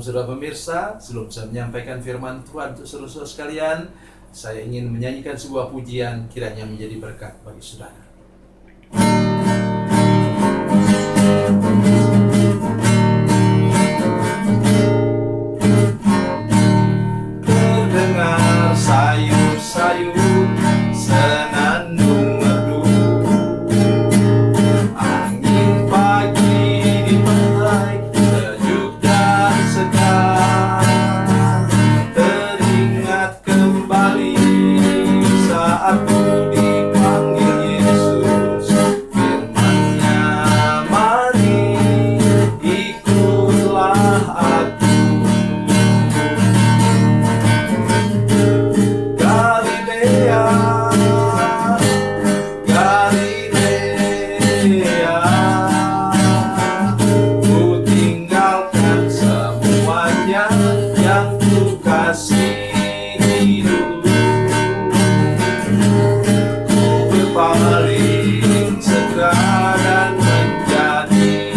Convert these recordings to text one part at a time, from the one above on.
saudara pemirsa, sebelum saya menyampaikan firman Tuhan untuk saudara-saudara sekalian, saya ingin menyanyikan sebuah pujian kiranya menjadi berkat bagi saudara. Terdengar sayup-sayup senandung merdu, angin pagi di pantai sejuk dan segar. Teringat kembali saat ku dipanggil Yesus, firman-Nya, mari ikutlah aku. Galilea, Galilea, ku tinggalkan semuanya yang ku kasihi dulu. Ku berpaling segera dan menjadi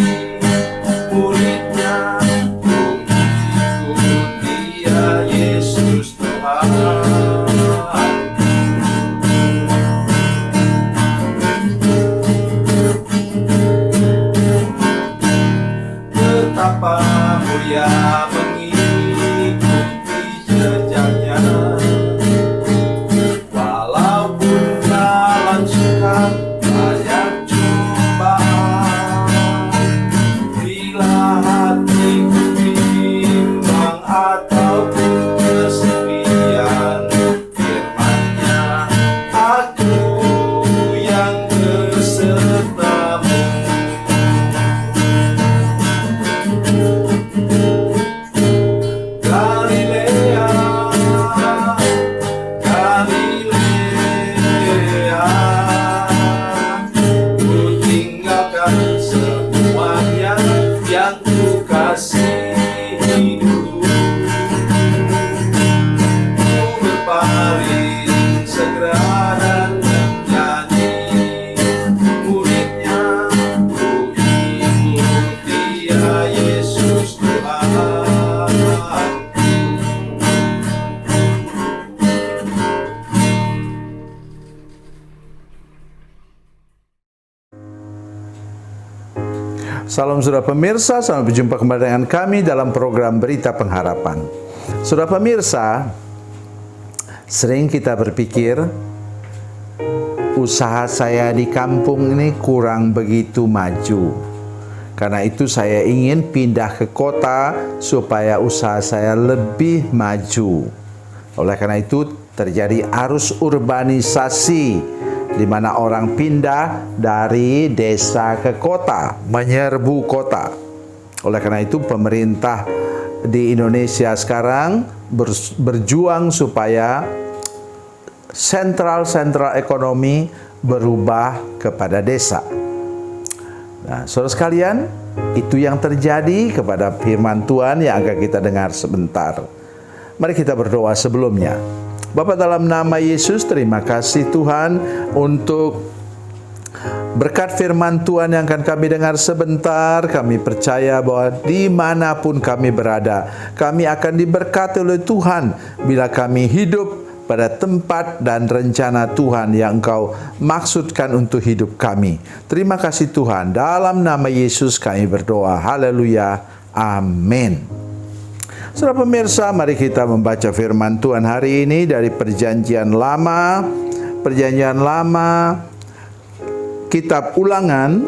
murid-Nya. Ku ikut Dia, Yesus Tuhan. Betapa mulia mengikuti jejaknya, walaupun dalam suka banyak cobaan. Bila hatiku bimbang ataupun kesepian, firman-Nya, aku yang besertamu. Galilea, Galilea, ku tinggalkan semuanya yang ku kasihi dulu. Ku berpaling segera dan menjadi murid-Nya. Ku ikut Dia, Yesus Tuhan. Salam saudara pemirsa, selamat berjumpa kembali dengan kami dalam program Berita Pengharapan. Saudara pemirsa, sering kita berpikir, usaha saya di kampung ini kurang begitu maju. Karena itu saya ingin pindah ke kota supaya usaha saya lebih maju. Oleh karena itu terjadi arus urbanisasi, di mana orang pindah dari desa ke kota, menyerbu kota. Oleh karena itu pemerintah di Indonesia sekarang berjuang supaya sentral ekonomi berubah kepada desa. Nah, saudara sekalian, itu yang terjadi kepada firman Tuhan yang akan kita dengar sebentar. Mari kita berdoa sebelumnya. Bapa, dalam nama Yesus, terima kasih Tuhan untuk berkat firman Tuhan yang akan kami dengar sebentar. Kami percaya bahwa dimanapun kami berada, kami akan diberkati oleh Tuhan bila kami hidup pada tempat dan rencana Tuhan yang Engkau maksudkan untuk hidup kami. Terima kasih Tuhan, dalam nama Yesus kami berdoa. Haleluya, amin. Saudara pemirsa, mari kita membaca firman Tuhan hari ini dari Perjanjian Lama. Perjanjian Lama, Kitab Ulangan,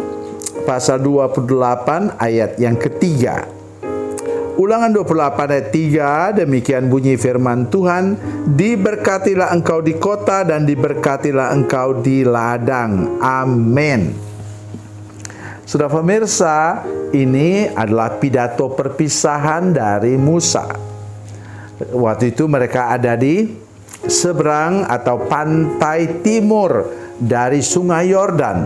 pasal 28 ayat yang ketiga. Ulangan 28 ayat 3, demikian bunyi firman Tuhan, diberkatilah engkau di kota dan diberkatilah engkau di ladang. Amin. Saudara pemirsa, ini adalah pidato perpisahan dari Musa. Waktu itu mereka ada di seberang atau pantai timur dari Sungai Yordan.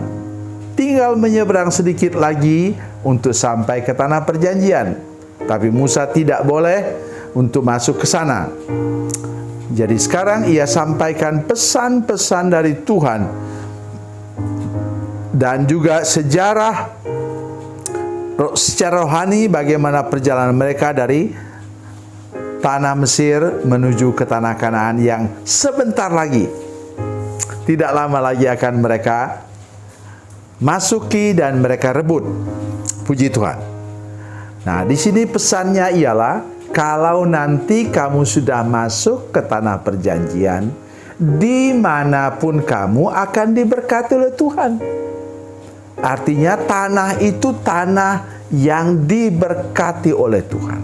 Tinggal menyeberang sedikit lagi untuk sampai ke tanah perjanjian. Tapi Musa tidak boleh untuk masuk ke sana. Jadi sekarang ia sampaikan pesan-pesan dari Tuhan dan juga sejarah secara rohani bagaimana perjalanan mereka dari tanah Mesir menuju ke tanah Kanaan yang sebentar lagi, tidak lama lagi akan mereka masuki dan mereka rebut. Puji Tuhan. Nah, di sini pesannya ialah kalau nanti kamu sudah masuk ke tanah perjanjian, dimanapun kamu akan diberkati oleh Tuhan. Artinya tanah itu tanah yang diberkati oleh Tuhan.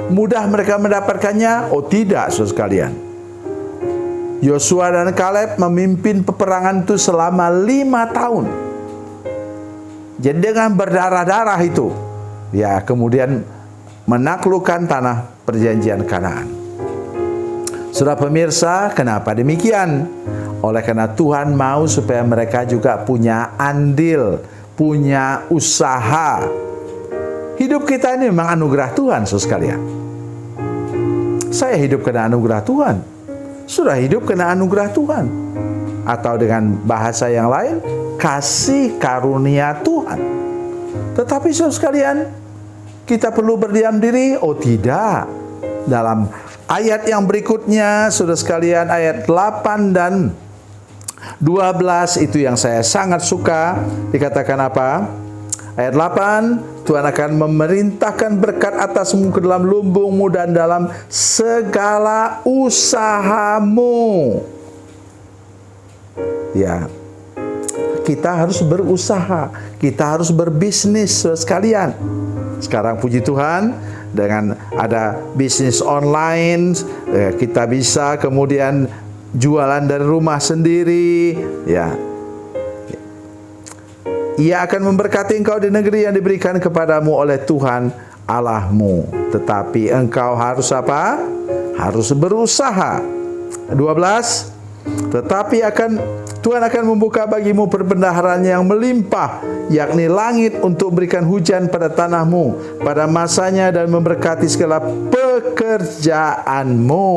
Mudah mereka mendapatkannya? Oh tidak, saudara sekalian. Yosua dan Kaleb memimpin peperangan itu selama 5 tahun. Jadi dengan berdarah-darah itu, ya kemudian menaklukkan tanah perjanjian Kanaan. Saudara pemirsa, kenapa demikian? Oleh karena Tuhan mau supaya mereka juga punya andil, punya usaha. Hidup kita ini memang anugerah Tuhan, saudara sekalian. Saya hidup karena anugerah Tuhan. Sudah hidup karena anugerah Tuhan. Atau dengan bahasa yang lain, kasih karunia Tuhan. Tetapi saudara sekalian, kita perlu berdiam diri? Oh tidak. Dalam ayat yang berikutnya, saudara sekalian, ayat 8 dan 12 itu yang saya sangat suka. Dikatakan apa? Ayat 8, Tuhan akan memerintahkan berkat atasmu ke dalam lumbungmu dan dalam segala usahamu. Ya, kita harus berusaha, kita harus berbisnis sekalian. Sekarang puji Tuhan, dengan ada bisnis online, kita bisa kemudian jualan dari rumah sendiri, ya. Ia akan memberkati engkau di negeri yang diberikan kepadamu oleh Tuhan Allahmu. Tetapi engkau harus apa? Harus berusaha. 12. Tetapi Tuhan akan membuka bagimu perbendaharaan yang melimpah, yakni langit, untuk berikan hujan pada tanahmu pada masanya dan memberkati segala pekerjaanmu.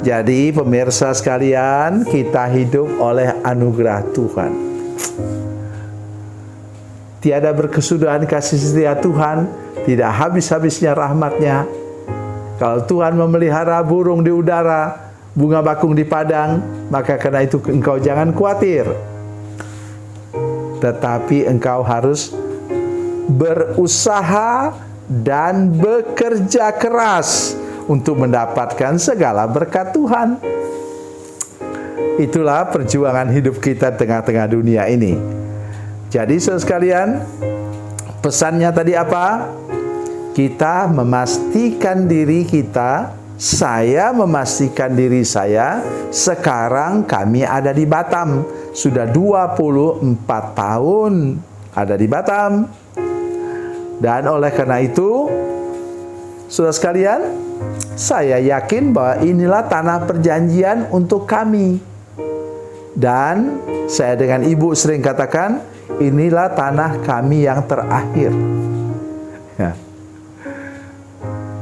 Jadi pemirsa sekalian, kita hidup oleh anugerah Tuhan. Tiada berkesudahan kasih setia Tuhan, tidak habis-habisnya rahmatnya. Kalau Tuhan memelihara burung di udara, bunga bakung di padang, maka karena itu engkau jangan khawatir. Tetapi engkau harus berusaha dan bekerja keras untuk mendapatkan segala berkat Tuhan. Itulah perjuangan hidup kita tengah-tengah dunia ini. Jadi saudara sekalian, pesannya tadi apa? Kita memastikan diri kita, saya memastikan diri saya, sekarang kami ada di Batam. Sudah 24 tahun ada di Batam. Dan oleh karena itu, saudara sekalian, saya yakin bahwa inilah tanah perjanjian untuk kami. Dan saya dengan ibu sering katakan, inilah tanah kami yang terakhir. Ya.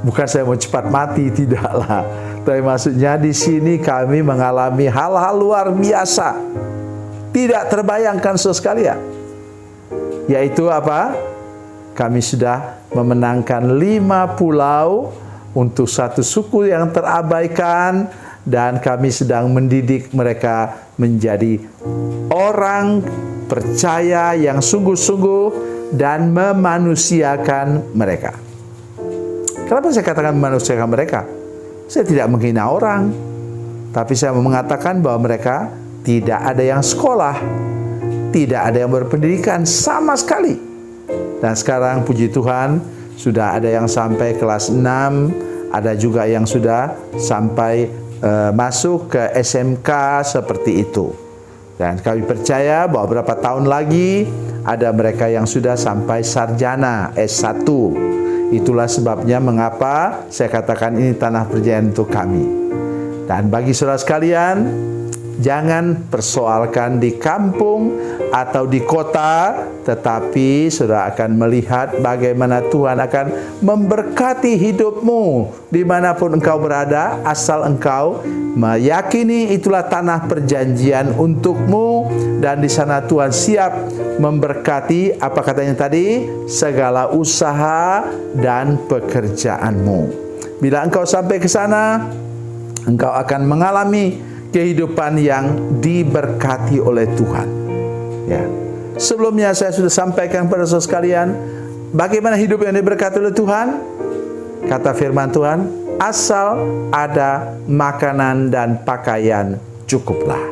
Bukan saya mau cepat mati, tidaklah. Tapi maksudnya di sini kami mengalami hal-hal luar biasa, tidak terbayangkan saudara sekalian. Yaitu apa? Kami sudah memenangkan 5 pulau untuk satu suku yang terabaikan, dan kami sedang mendidik mereka menjadi orang percaya yang sungguh-sungguh dan memanusiakan mereka. Kenapa saya katakan memanusiakan mereka? Saya tidak menghina orang, tapi saya mengatakan bahwa mereka tidak ada yang sekolah, tidak ada yang berpendidikan sama sekali. Dan sekarang puji Tuhan sudah ada yang sampai kelas 6, ada juga yang sudah sampai masuk ke SMK seperti itu. Dan kami percaya bahwa beberapa tahun lagi ada mereka yang sudah sampai sarjana S1. Itulah sebabnya mengapa saya katakan ini tanah perjanjian untuk kami. Dan bagi saudara sekalian, Jangan persoalkan di kampung atau di kota, tetapi saudara akan melihat bagaimana Tuhan akan memberkati hidupmu dimanapun engkau berada, asal engkau meyakini itulah tanah perjanjian untukmu, dan di sana Tuhan siap memberkati, apa katanya tadi, segala usaha dan pekerjaanmu. Bila engkau sampai ke sana, engkau akan mengalami kehidupan yang diberkati oleh Tuhan. Ya. Sebelumnya saya sudah sampaikan pada saudara sekalian, bagaimana hidup yang diberkati oleh Tuhan? Kata firman Tuhan, asal ada makanan dan pakaian cukuplah.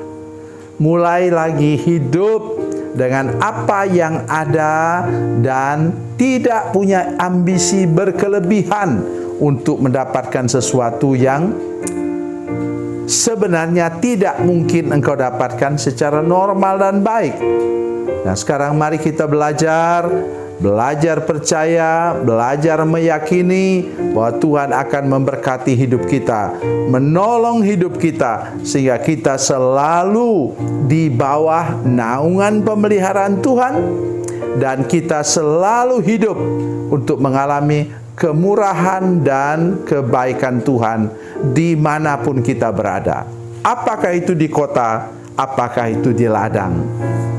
Mulai lagi hidup dengan apa yang ada dan tidak punya ambisi berkelebihan untuk mendapatkan sesuatu yang sebenarnya tidak mungkin engkau dapatkan secara normal dan baik. Nah, sekarang mari kita belajar percaya, belajar meyakini bahwa Tuhan akan memberkati hidup kita, menolong hidup kita, sehingga kita selalu di bawah naungan pemeliharaan Tuhan, dan kita selalu hidup untuk mengalami kemurahan dan kebaikan Tuhan dimanapun kita berada. Apakah itu di kota, apakah itu di ladang.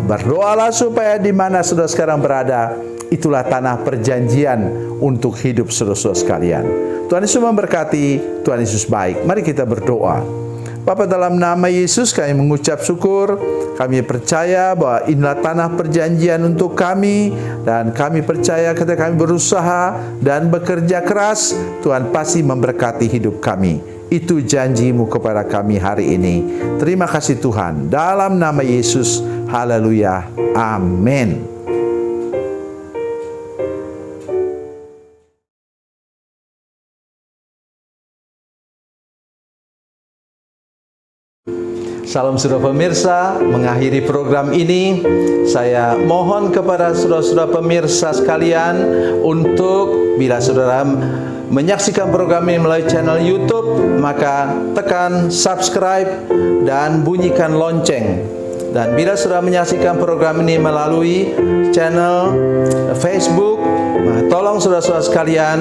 Berdoalah supaya di mana saudara sekarang berada, itulah tanah perjanjian untuk hidup saudara-saudara sekalian. Tuhan Yesus memberkati, Tuhan Yesus baik. Mari kita berdoa. Bapa, dalam nama Yesus kami mengucap syukur. Kami percaya bahwa inilah tanah perjanjian untuk kami, dan kami percaya ketika kami berusaha dan bekerja keras, Tuhan pasti memberkati hidup kami. Itu janji-Mu kepada kami hari ini. Terima kasih Tuhan. Dalam nama Yesus, haleluya, amin. Salam saudara pemirsa, mengakhiri program ini saya mohon kepada saudara-saudara pemirsa sekalian untuk bila saudara menyaksikan program ini melalui channel YouTube, maka tekan subscribe dan bunyikan lonceng. Dan bila saudara menyaksikan program ini melalui channel Facebook, tolong saudara-saudara sekalian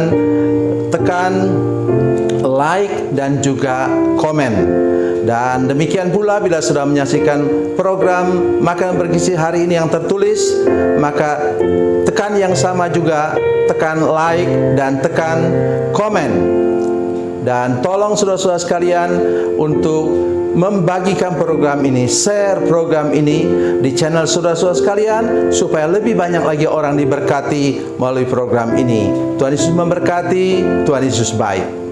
tekan like dan juga komen. Dan demikian pula bila sudah menyaksikan program Makanan Bergizi hari ini yang tertulis, maka tekan yang sama juga, tekan like dan tekan komen. Dan tolong saudara-saudara sekalian untuk membagikan program ini, share program ini di channel saudara-saudara sekalian, supaya lebih banyak lagi orang diberkati melalui program ini. Tuhan Yesus memberkati, Tuhan Yesus baik.